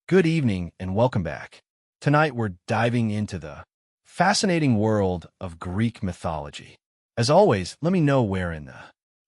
Good evening and welcome back. Tonight we're diving into the fascinating world of Greek mythology. As always, let me know where in the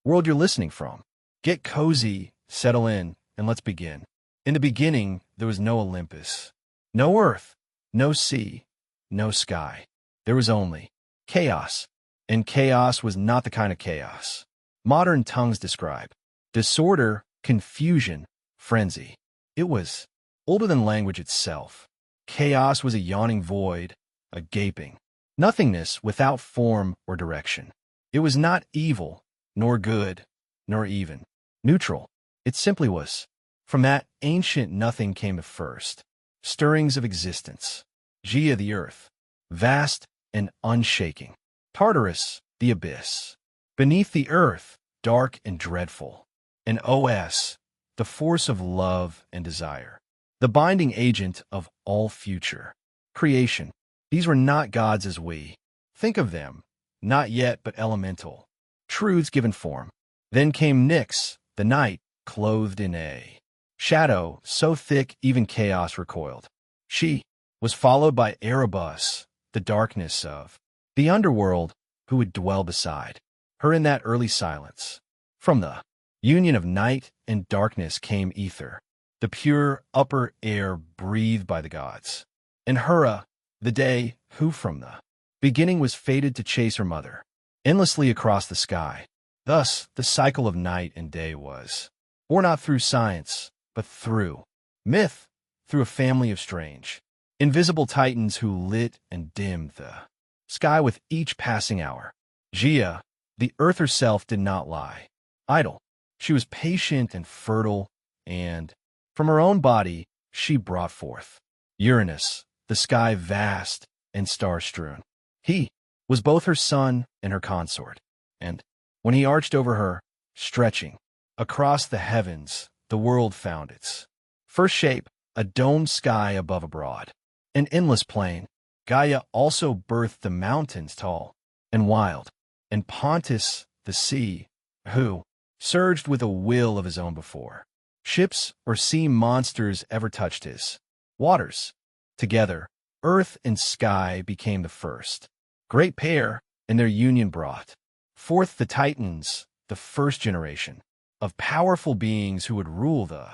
world you're listening from. Get cozy, settle in, and let's begin. In the beginning, there was no Olympus, no earth, no sea, no sky. There was only chaos. And chaos was not the kind of chaos modern tongues describe. Disorder, confusion, frenzy. It was older than language itself. Chaos was a yawning void, a gaping nothingness without form or direction. It was not evil, nor good, nor even neutral. It simply was. From that ancient nothing came the first stirrings of existence. Gaia, the earth, vast and unshaking. Tartarus, the abyss. Beneath the earth, dark and dreadful. And Os, the force of love and desire. The binding agent of all future. Creation. These were not gods as we think of them, not yet but elemental. Truths given form. Then came Nyx, the night, clothed in a shadow so thick even chaos recoiled. She was followed by Erebus, the darkness of the underworld, who would dwell beside her in that early silence. From the union of night and darkness came ether, the pure upper air breathed by the gods. And Hera, the day, who from the beginning was fated to chase her mother endlessly across the sky. Thus, the cycle of night and day was born not through science, but through myth, through a family of strange, invisible titans who lit and dimmed the sky with each passing hour. Gaia, the earth herself, did not lie idle. She was patient and fertile, and from her own body she brought forth Uranus, the sky vast and star-strewn. He was both her son and her consort, and when he arched over her, stretching across the heavens, the world found its first shape, a domed sky above a broad, an endless plain. Gaia also birthed the mountains tall and wild, and Pontus, the sea, who surged with a will of his own before ships or sea monsters ever touched his waters. Together, earth and sky became the first great pair, and their union brought forth the Titans, the first generation of powerful beings who would rule the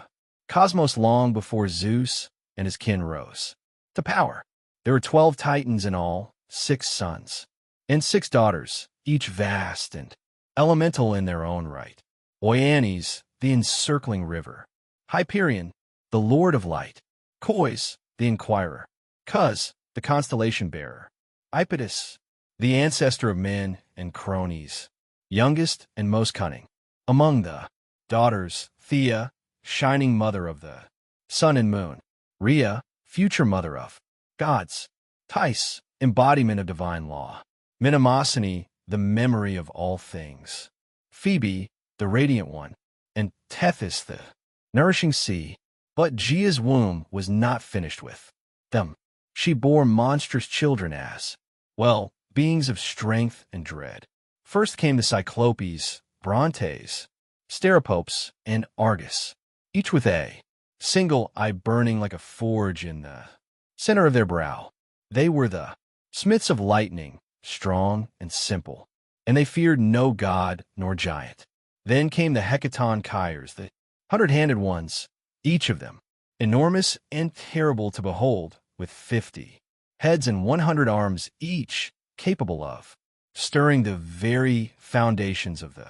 cosmos long before Zeus and his kin rose to power. There were 12 Titans in all, 6 sons, and 6 daughters, each vast and elemental in their own right. Oyanes, the encircling river. Hyperion, the lord of light. Kois, the inquirer. Cus, the constellation bearer. Iapetus, the ancestor of men, and Chrones, youngest and most cunning. Among the daughters, Thea, shining mother of the sun and moon. Rhea, future mother of gods. Thais, embodiment of divine law. Mnemosyne, the memory of all things. Phoebe, the radiant one. And Tethys, the nourishing sea. But Gaia's womb was not finished with them. She bore monstrous children as, well, beings of strength and dread. First came the Cyclopes, Brontes, Steropopes, and Argus, each with a single eye burning like a forge in the center of their brow. They were the smiths of lightning, strong and simple, and they feared no god nor giant. Then came the Hecaton Kyres, the 100-handed ones, each of them enormous and terrible to behold, with 50 heads and 100 arms each, capable of stirring the very foundations of the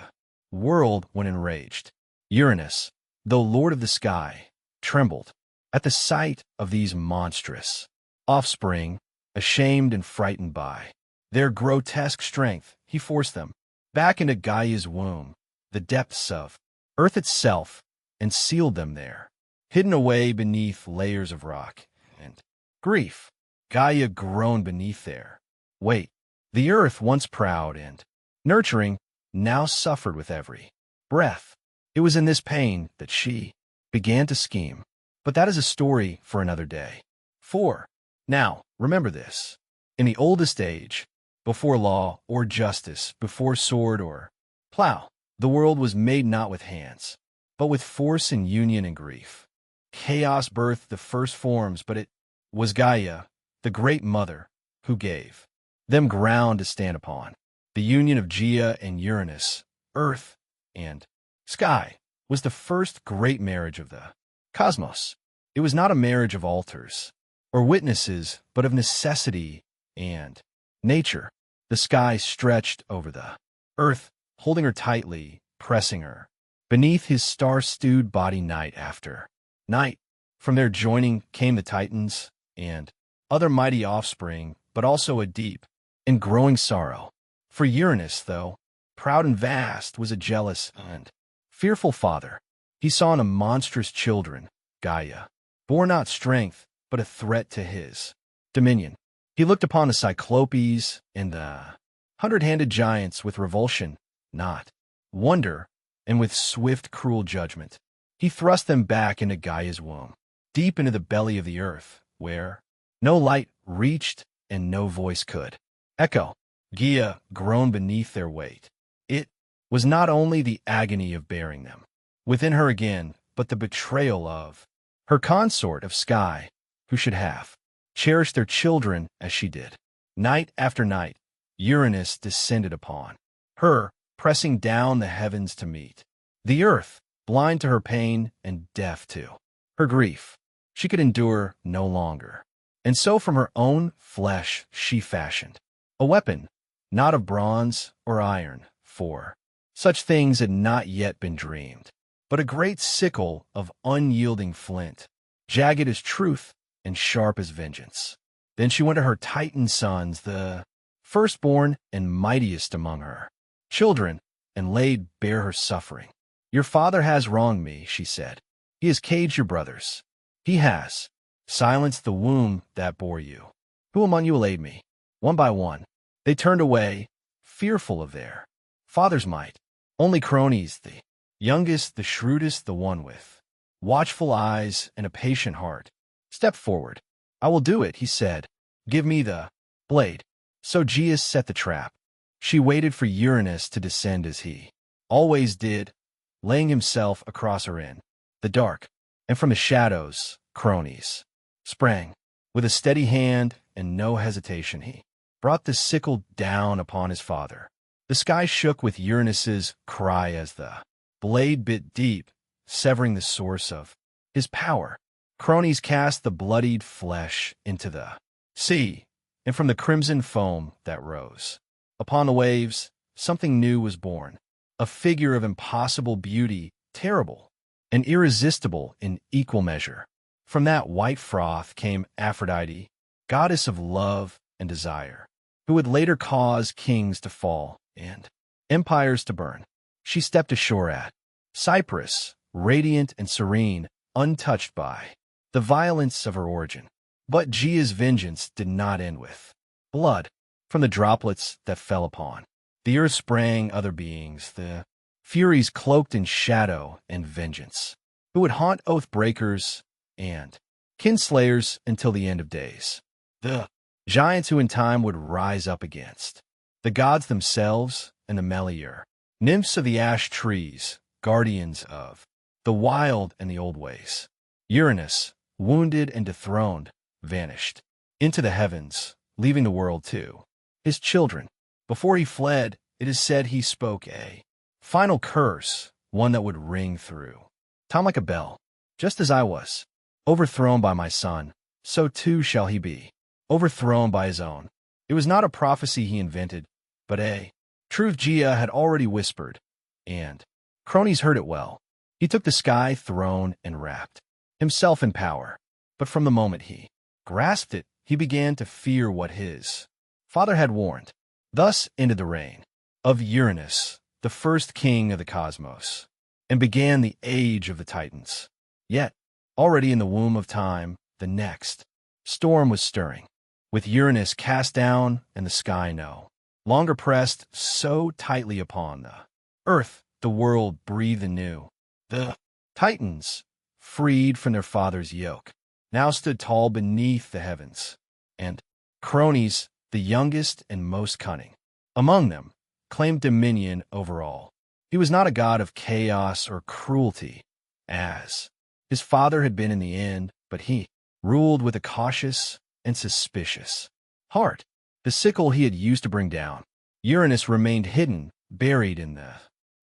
world when enraged. Uranus, though lord of the sky, trembled at the sight of these monstrous offspring. Ashamed and frightened by their grotesque strength, he forced them back into Gaia's womb, the depths of earth itself, and sealed them there, hidden away beneath layers of rock and grief. Gaia groaned beneath their weight. The earth, once proud and nurturing, now suffered with every breath. It was in this pain that she began to scheme. But that is a story for another day. 4. Now, remember this. In the oldest age, before law or justice, before sword or plow, the world was made not with hands, but with force and union and grief. Chaos birthed the first forms, but it was Gaia, the great mother, who gave them ground to stand upon. The union of Gaia and Uranus, earth and sky, was the first great marriage of the cosmos. It was not a marriage of altars or witnesses, but of necessity and nature. The sky stretched over the earth, holding her tightly, pressing her beneath his star-stewed body night after night. From their joining came the Titans and other mighty offspring, but also a deep and growing sorrow. For Uranus, though proud and vast, was a jealous and fearful father. He saw in a monstrous children, Gaia, bore not strength, but a threat to his dominion. He looked upon the Cyclopes and the hundred-handed giants with revulsion, not wonder, and with swift, cruel judgment. He thrust them back into Gaia's womb, deep into the belly of the earth, where no light reached and no voice could echo. Gaia groaned beneath their weight. It was not only the agony of bearing them within her again, but the betrayal of her consort of sky, who should have cherished their children as she did. Night after night, Uranus descended upon her, pressing down the heavens to meet the earth, blind to her pain and deaf to her grief. She could endure no longer. And so from her own flesh she fashioned a weapon, not of bronze or iron, for such things had not yet been dreamed, but a great sickle of unyielding flint, jagged as truth and sharp as vengeance. Then she went to her Titan sons, the firstborn and mightiest among her children, and laid bare her suffering. Your father has wronged me, she said. He has caged your brothers. He has silenced the womb that bore you. Who among you will aid me? One by one, they turned away, fearful of their father's might. Only Crones, the youngest, the shrewdest, the one with watchful eyes and a patient heart, stepped forward. I will do it, he said. Give me the blade. So Gaia set the trap. She waited for Uranus to descend as he always did, laying himself across her in the dark. And from the shadows, Crones sprang. With a steady hand and no hesitation, he brought the sickle down upon his father. The sky shook with Uranus's cry as the blade bit deep, severing the source of his power. Crones cast the bloodied flesh into the sea, and from the crimson foam that rose upon the waves, something new was born, a figure of impossible beauty, terrible and irresistible in equal measure. From that white froth came Aphrodite, goddess of love and desire, who would later cause kings to fall and empires to burn. She stepped ashore at Cyprus, radiant and serene, untouched by the violence of her origin. But Gaia's vengeance did not end with blood. From the droplets that fell upon the earth sprang other beings, the furies cloaked in shadow and vengeance, who would haunt oath breakers and kinslayers until the end of days. The giants who in time would rise up against the gods themselves, and the Melior, nymphs of the ash trees, guardians of the wild and the old ways. Uranus, wounded and dethroned, vanished into the heavens, leaving the world to his children. Before he fled, it is said he spoke a final curse, one that would ring through time like a bell. Just as I was overthrown by my son, so too shall he be overthrown by his own. It was not a prophecy he invented, but a truth Gaia had already whispered, and Crones heard it well. He took the sky throne and wrapped himself in power. But from the moment he grasped it, he began to fear what his father had warned. Thus ended the reign of Uranus, the first king of the cosmos, and began the age of the Titans. Yet, already in the womb of time, the next storm was stirring, with Uranus cast down and the sky no longer pressed so tightly upon the earth. The world breathed anew. The Titans, freed from their father's yoke, now stood tall beneath the heavens, and Crones, the youngest and most cunning among them, claimed dominion over all. He was not a god of chaos or cruelty, as His father had been in the end, but he ruled with a cautious and suspicious heart. The sickle he had used to bring down Uranus remained hidden, buried in the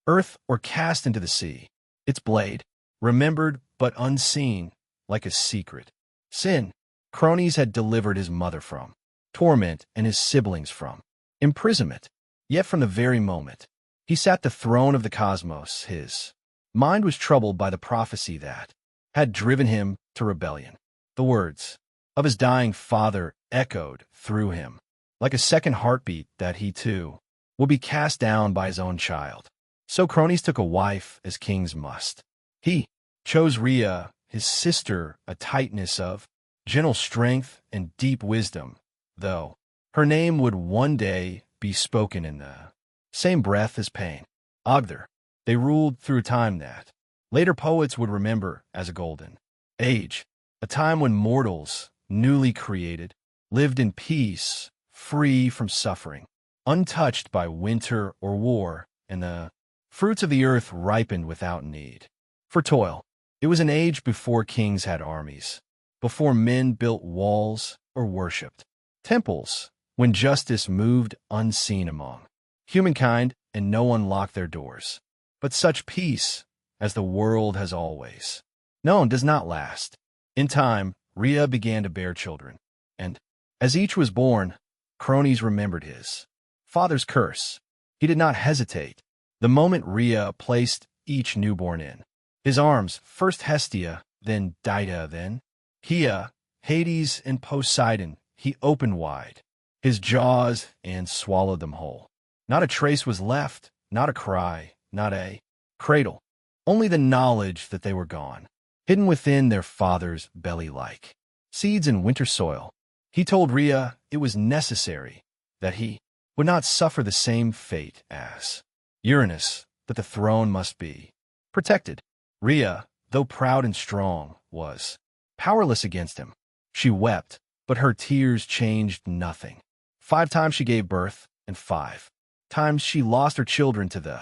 earth or cast into the sea. Its blade, remembered but unseen, like a secret sin, Crones had delivered his mother from torment and his siblings from imprisonment. Yet from the very moment he sat the throne of the cosmos, his mind was troubled by the prophecy that had driven him to rebellion. The words of his dying father echoed through him, like a second heartbeat that he too would be cast down by his own child. So Crones took a wife as kings must. He chose Rhea, his sister, a Titaness of gentle strength and deep wisdom, though her name would one day be spoken in the same breath as pain. Ogther, they ruled through a time that later poets would remember as a golden age, a time when mortals, newly created, lived in peace, free from suffering, untouched by winter or war, and the fruits of the earth ripened without need for toil. It was an age before kings had armies, before men built walls or worshipped temples, when justice moved unseen among humankind and no one locked their doors. But such peace as the world has always known does not last. In time, Rhea began to bear children, and as each was born, Crones remembered his father's curse. He did not hesitate. The moment Rhea placed each newborn in his arms, first Hestia, then Dido, then Hea, Hades, and Poseidon, he opened wide his jaws and swallowed them whole. Not a trace was left, not a cry, not a cradle, only the knowledge that they were gone, hidden within their father's belly like seeds in winter soil. He told Rhea it was necessary that he would not suffer the same fate as Uranus, that the throne must be protected. Rhea, though proud and strong, was powerless against him. She wept, but her tears changed nothing. 5 times she gave birth, and 5 times she lost her children to the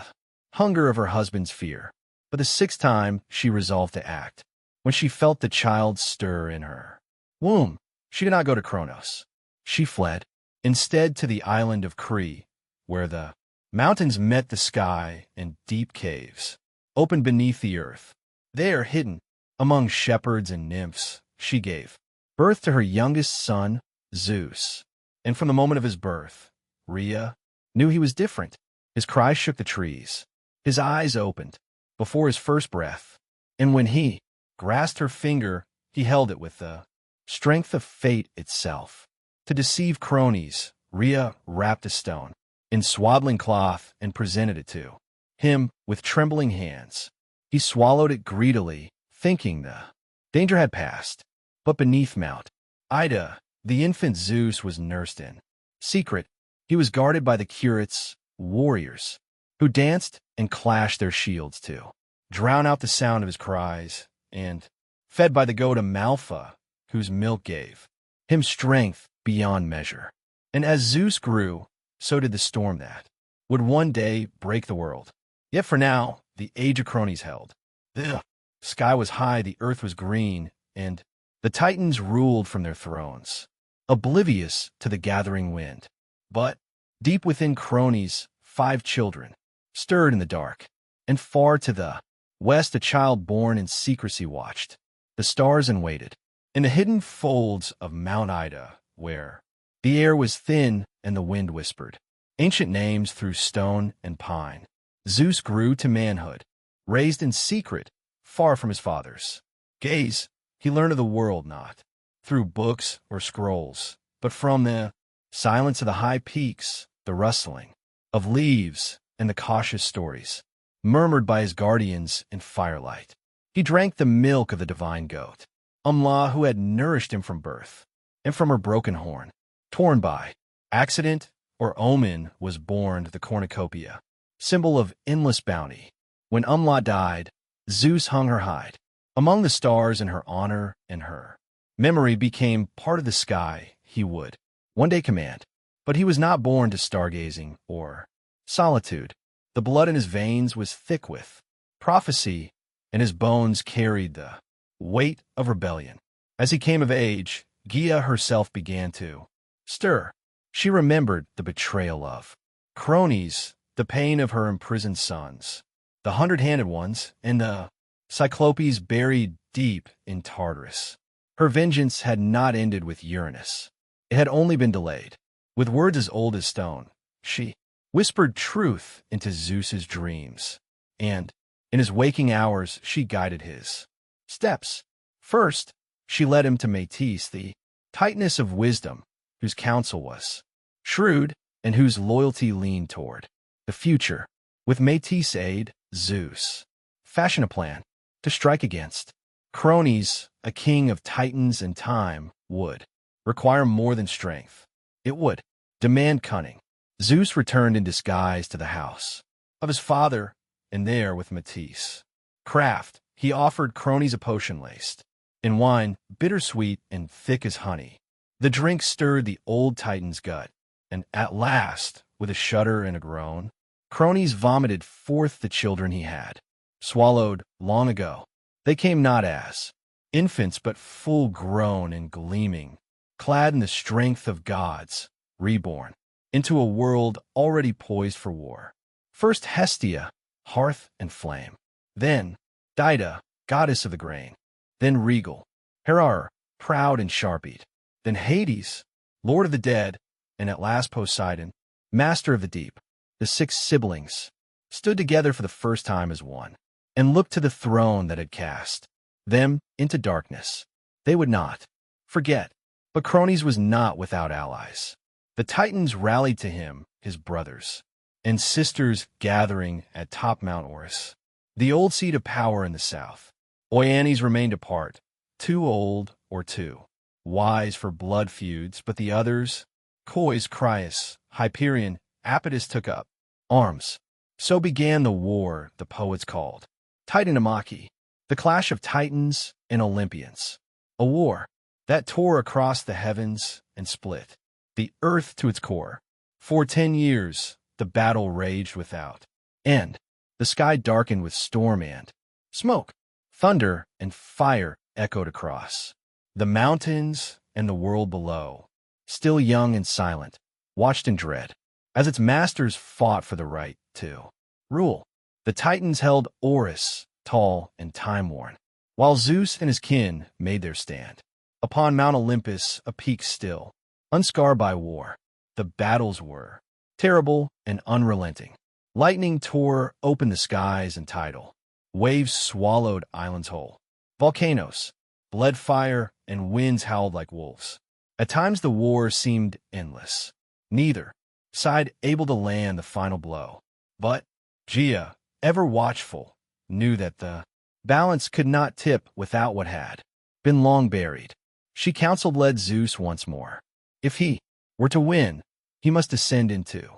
hunger of her husband's fear. But the 6th time she resolved to act. When she felt the child stir in her womb, she did not go to Cronos. She fled, instead, to the island of Crete, where the mountains met the sky and deep caves opened beneath the earth. There, hidden among shepherds and nymphs, she gave birth to her youngest son, Zeus. And from the moment of his birth, Rhea knew he was different. His cries shook the trees. His eyes opened before his first breath. And when he grasped her finger, he held it with the strength of fate itself. To deceive Crones, Rhea wrapped a stone in swaddling cloth and presented it to him with trembling hands. He swallowed it greedily, thinking the danger had passed. But beneath Mount Ida, the infant Zeus was nursed in secret. He was guarded by the curates, warriors, who danced and clashed their shields to drown out the sound of his cries, and fed by the goat Amalpha, whose milk gave him strength beyond measure. And as Zeus grew, so did the storm that would one day break the world. Yet for now, the age of Crones held. The sky was high, the earth was green, and the Titans ruled from their thrones, oblivious to the gathering wind. But deep within Crones, 5 children stirred in the dark, and far to the west a child born in secrecy watched the stars and waited. In the hidden folds of Mount Ida, where the air was thin and the wind whispered ancient names through stone and pine, Zeus grew to manhood, raised in secret, far from his father's gaze. He learned of the world not through books or scrolls, but from the silence of the high peaks, the rustling of leaves, and the cautious stories murmured by his guardians in firelight. He drank the milk of the divine goat, Umla, who had nourished him from birth, and from her broken horn, torn by accident or omen, was born the cornucopia, symbol of endless bounty. When Umla died, Zeus hung her hide among the stars in her honor, and her memory became part of the sky he would one day command. But he was not born to stargazing or solitude. The blood in his veins was thick with prophecy, and his bones carried the weight of rebellion. As he came of age, Gaia herself began to stir. She remembered the betrayal of cronies, the pain of her imprisoned sons, the hundred-handed ones, and the Cyclopes buried deep in Tartarus. Her vengeance had not ended with Uranus. It had only been delayed. With words as old as stone, she whispered truth into Zeus's dreams, and in his waking hours she guided his steps. First, she led him to Métis, the Titaness of wisdom, whose counsel was shrewd and whose loyalty leaned toward the future. With Métis' aid, Zeus fashioned a plan to strike against cronies. A king of titans and time would require more than strength. It would demand cunning. Zeus returned in disguise to the house of his father, and there, with Métis' craft, he offered cronies a potion laced in wine, bittersweet and thick as honey. The drink stirred the old titan's gut, and at last, with a shudder and a groan, cronies vomited forth the children he had swallowed long ago. They came not as infants, but full-grown and gleaming, clad in the strength of gods, reborn into a world already poised for war. First Hestia, hearth and flame. Then Dido, goddess of the grain. Then Regal, Hera, proud and sharp-eyed. Then Hades, lord of the dead. And at last Poseidon, master of the deep. The 6 siblings stood together for the first time as one, and looked to the throne that had cast them into darkness. They would not forget. But cronies was not without allies. The Titans rallied to him, his brothers and sisters gathering at top Mount Orus, the old seat of power in the south. Oyanes remained apart, too old or too wise for blood feuds, but the others, Cois, Crius, Hyperion, Apatis, took up arms. So began the war the poets called Titanomachy, the clash of Titans and Olympians, a war that tore across the heavens and split the earth to its core. For 10 years, the battle raged without end. The sky darkened with storm and smoke. Thunder and fire echoed across the mountains, and the world below, still young and silent, watched in dread as its masters fought for the right to rule. The Titans held Orus, tall and time-worn, while Zeus and his kin made their stand upon Mount Olympus, a peak still, unscarred by war. The battles were terrible and unrelenting. Lightning tore open the skies and tidal waves swallowed islands whole. Volcanoes bled fire, and winds howled like wolves. At times the war seemed endless, neither side able to land the final blow. But Gaia, ever watchful, knew that the balance could not tip without what had been long buried. She counseled-led Zeus once more. If he were to win, he must descend into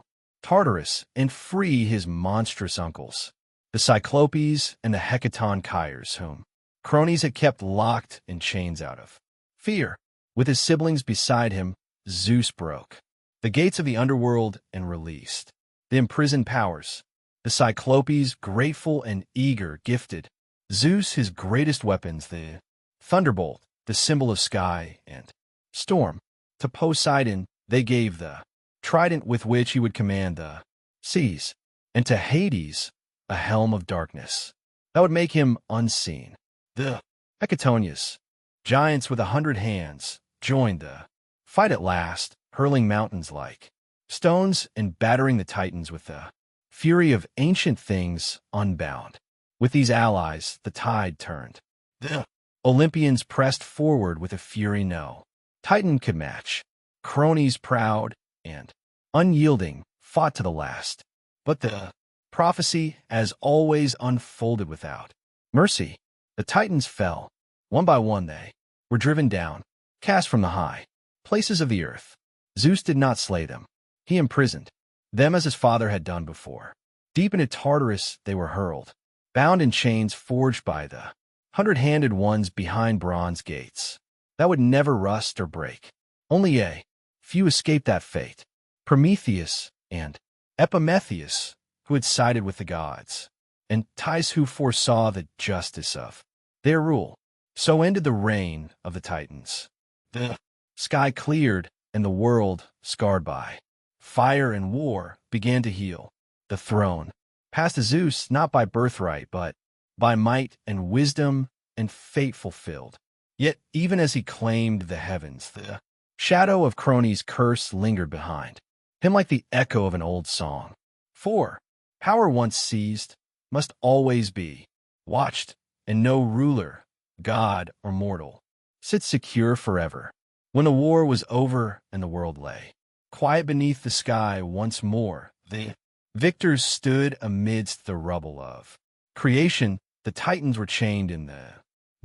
Tartarus and free his monstrous uncles, the Cyclopes and the Hecaton Chiers, whom cronies had kept locked in chains out of fear. With his siblings beside him, Zeus broke the gates of the underworld and released the imprisoned powers. The Cyclopes, grateful and eager, gifted Zeus his greatest weapons, the thunderbolt, the symbol of sky and storm. To Poseidon they gave the trident with which he would command the seas, and to Hades a helm of darkness that would make him unseen. The Hecatonians, giants with 100 hands, joined the fight at last, hurling mountains like stones and battering the Titans with the fury of ancient things unbound. With these allies, the tide turned. The Olympians pressed forward with a fury no Titan could match. Cronies, proud and unyielding, fought to the last. But the prophecy, as always, unfolded without mercy. The Titans fell. One by one they were driven down, cast from the high places of the earth. Zeus did not slay them. He imprisoned them as his father had done before. Deep into Tartarus they were hurled, bound in chains forged by the hundred-handed ones behind bronze gates that would never rust or break. Only a few escaped that fate. Prometheus and Epimetheus, who had sided with the gods, and Thais, who foresaw the justice of their rule. So ended the reign of the Titans. The sky cleared, and the world, scarred by fire and war, began to heal. The throne passed to Zeus not by birthright, but by might and wisdom and fate fulfilled. Yet even as he claimed the heavens, the shadow of Croni's curse lingered behind him like the echo of an old song. For power once seized must always be watched, and no ruler, god or mortal, sits secure forever. When the war was over and the world lay quiet beneath the sky once more, the victors stood amidst the rubble of creation. The Titans were chained in the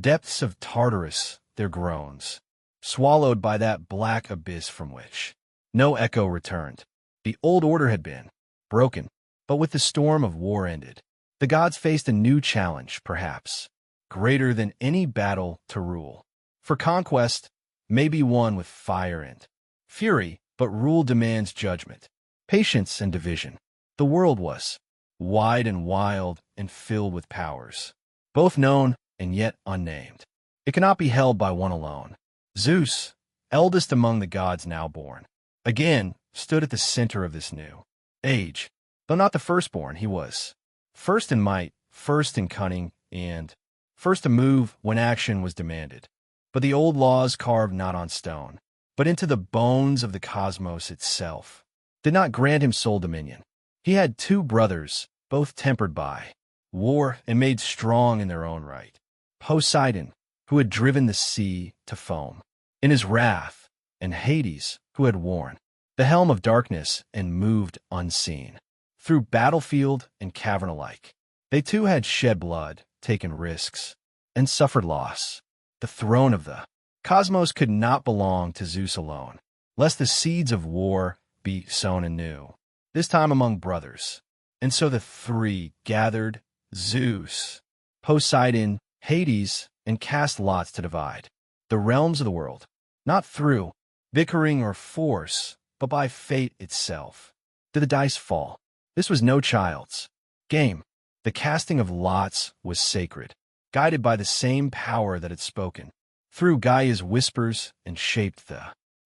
depths of Tartarus, their groans swallowed by that black abyss from which no echo returned. The old order had been broken, but with the storm of war ended, the gods faced a new challenge, perhaps greater than any battle to rule. For conquest may be won with fire and fury, but rule demands judgment, patience, and division. The world was wide and wild and filled with powers, both known and yet unnamed. It cannot be held by one alone. Zeus, eldest among the gods now born, again stood at the center of this new age. Though not the firstborn, he was first in might, first in cunning, and first to move when action was demanded. But the old laws carved not on stone, but into the bones of the cosmos itself, did not grant him sole dominion. He had two brothers, both tempered by war and made strong in their own right. Poseidon, who had driven the sea to foam in his wrath, and Hades, who had worn the helm of darkness and moved unseen through battlefield and cavern alike. They too had shed blood, taken risks, and suffered loss. The throne of the cosmos could not belong to Zeus alone, lest the seeds of war be sown anew, this time among brothers. And so the three gathered, Zeus, Poseidon, Hades, and cast lots to divide the realms of the world, not through bickering or force, but by fate itself. Did the dice fall? This was no child's game. The casting of lots was sacred, guided by the same power that had spoken through Gaia's whispers and shaped the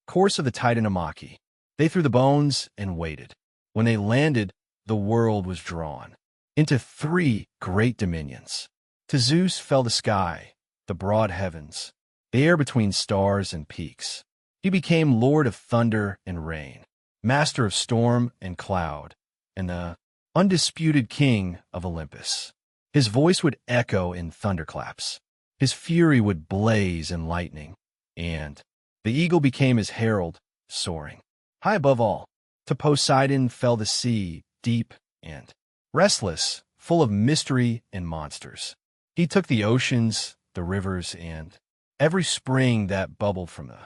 course of the Titanomachy. They threw the bones and waited. When they landed, the world was drawn into three great dominions. To Zeus fell the sky, the broad heavens, the air between stars and peaks. He became lord of thunder and rain, master of storm and cloud, and the undisputed king of Olympus. His voice would echo in thunderclaps. His fury would blaze in lightning, and the eagle became his herald, soaring high above all. To Poseidon fell the sea, deep and restless, full of mystery and monsters. He took the oceans, the rivers, and every spring that bubbled from the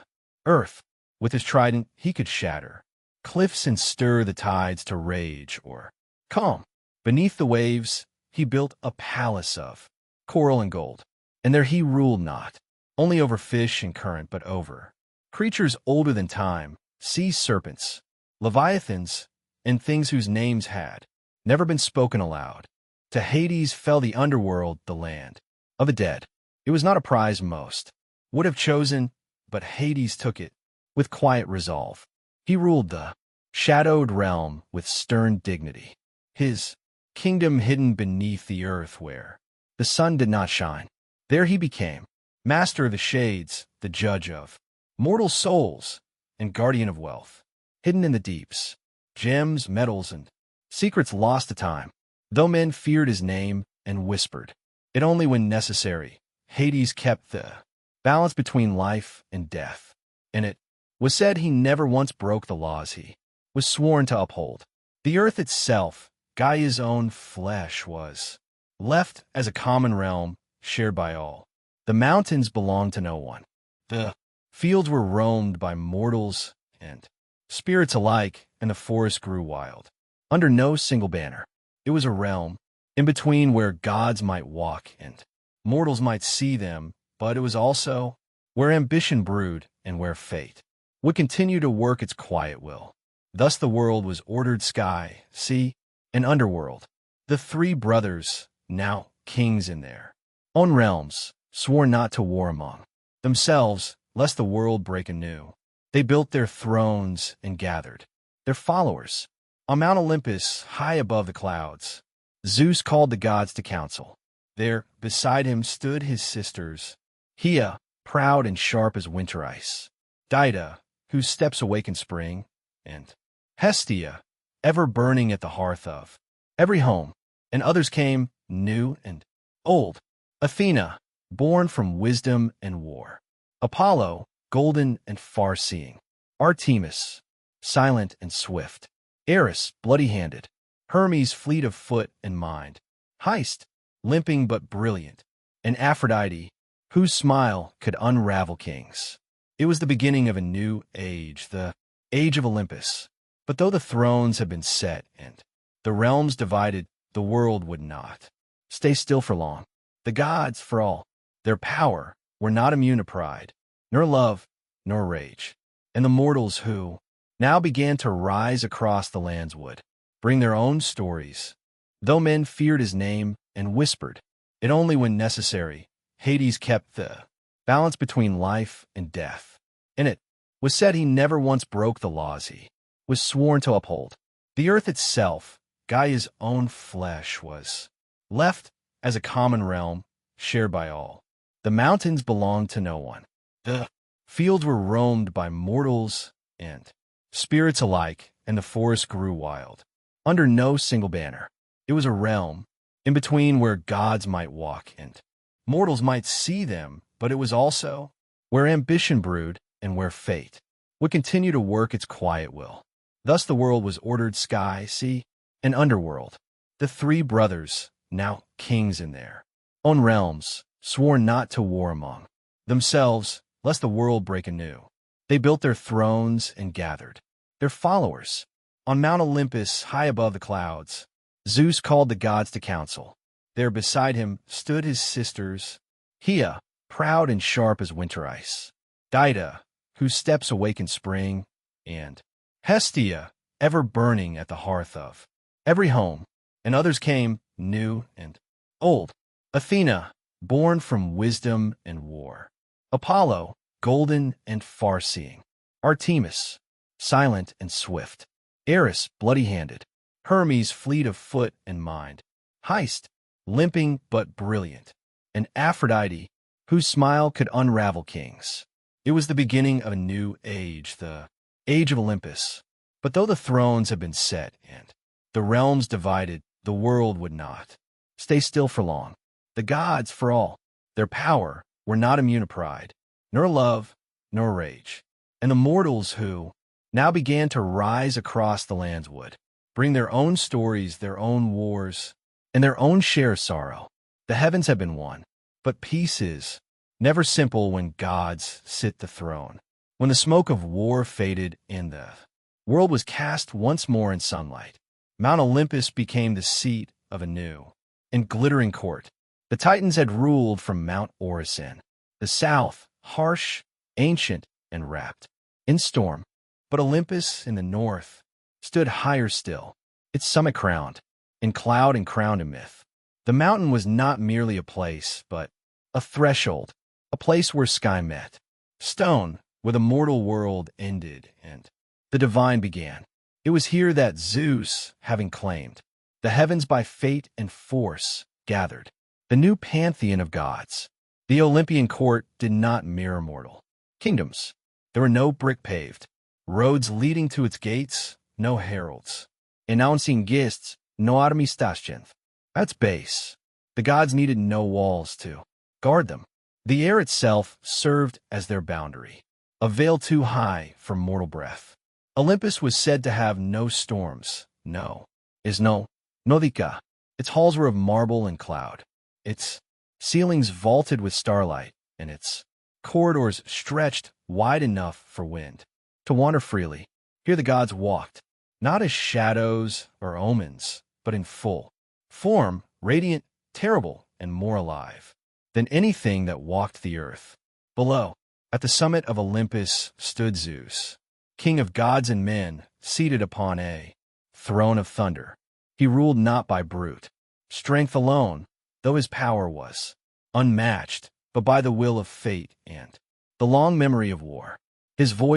earth. With his trident, he could shatter cliffs and stir the tides to rage or calm. Beneath the waves, he built a palace of coral and gold, and there he ruled not only over fish and current, but over creatures older than time, sea serpents, leviathans, and things whose names had never been spoken aloud. To Hades fell the underworld, the land of the dead. It was not a prize most would have chosen, but Hades took it with quiet resolve. He ruled the shadowed realm with stern dignity, his kingdom hidden beneath the earth where the sun did not shine. There he became master of the shades, the judge of mortal souls, and guardian of wealth, hidden in the deeps, gems, metals, and secrets lost to time. Though men feared his name and whispered it only when necessary, Hades kept the balance between life and death, and it was said he never once broke the laws he was sworn to uphold. The earth itself, Gaia's own flesh, was left as a common realm shared by all. The mountains belonged to no one. The fields were roamed by mortals and spirits alike, and the forest grew wild, under no single banner. It was a realm in between where gods might walk and mortals might see them, but it was also where ambition brewed and where fate would continue to work its quiet will. Thus the world was ordered: sky, sea, and underworld. The three brothers, now kings in their own realms, swore not to war among themselves, lest the world break anew. They built their thrones and gathered their followers on Mount Olympus, high above the clouds. Zeus called the gods to council. There, beside him, stood his sisters, Gaia, proud and sharp as winter ice, Gaia, whose steps awaken spring, and Hestia, ever burning at the hearth of every home. And others came, new and old. Athena, born from wisdom and war. Apollo, golden and far-seeing. Artemis, silent and swift. Eris, bloody-handed. Hermes, fleet of foot and mind. Heist, limping but brilliant. And Aphrodite, whose smile could unravel kings. It was the beginning of a new age, the age of Olympus. But though the thrones had been set and the realms divided, the world would not stay still for long. The gods, for all their power, were not immune to pride, nor love, nor rage. And the mortals who now began to rise across the lands would bring their own stories. Though men feared his name and whispered it only when necessary, Hades kept the balance between life and death. In it was said he never once broke the laws he was sworn to uphold. The earth itself, Gaia's own flesh, was left as a common realm shared by all. The mountains belonged to no one. The fields were roamed by mortals and spirits alike, and the forest grew wild. Under no single banner. It was a realm in between where gods might walk and mortals might see them, but it was also where ambition brewed and where fate would continue to work its quiet will. Thus the world was ordered: sky, sea, and underworld. The three brothers, now kings in their own realms, swore not to war among themselves, lest the world break anew. They built their thrones and gathered their followers on Mount Olympus, high above the clouds. Zeus called the gods to council. There beside him stood his sisters, Gaia, proud and sharp as winter ice, Gaia, whose steps awaken spring, and Hestia, ever burning at the hearth of every home. And others came, new and old. Athena, born from wisdom and war. Apollo, golden and far-seeing. Artemis, silent and swift. Eris, bloody-handed. Hermes, fleet of foot and mind. Heist, limping but brilliant. And Aphrodite, whose smile could unravel kings. It was the beginning of a new age, the age of Olympus. But though the thrones had been set and the realms divided, the world would not stay still for long. The gods, for all their power, were not immune to pride, nor love, nor rage. And the mortals who now began to rise across the lands would bring their own stories, their own wars, and their own share of sorrow. The heavens have been won, but peace is never simple when gods sit the throne. When the smoke of war faded and the world was cast once more in sunlight, Mount Olympus became the seat of a new and glittering court. The Titans had ruled from Mount Orison, the south, harsh, ancient, and wrapped in storm. But Olympus in the north stood higher still, its summit crowned in cloud and crowned in myth. The mountain was not merely a place, but a threshold, a place where sky met stone, where the mortal world ended and the divine began. It was here that Zeus, having claimed the heavens by fate and force, gathered the new pantheon of gods. The Olympian court did not mirror mortal kingdoms. There were no brick-paved roads leading to its gates, no heralds announcing guests, no armistice. That's base. The gods needed no walls to guard them. The air itself served as their boundary, a veil too high for mortal breath. Olympus was said to have no storms, no Nodica. Its halls were of marble and cloud, its ceilings vaulted with starlight, and its corridors stretched wide enough for wind to wander freely. Here the gods walked, not as shadows or omens, but in full form, radiant, terrible, and more alive than anything that walked the earth. Below, at the summit of Olympus, stood Zeus, king of gods and men, seated upon a throne of thunder. He ruled not by brute strength alone, though his power was unmatched, but by the will of fate and the long memory of war. His voice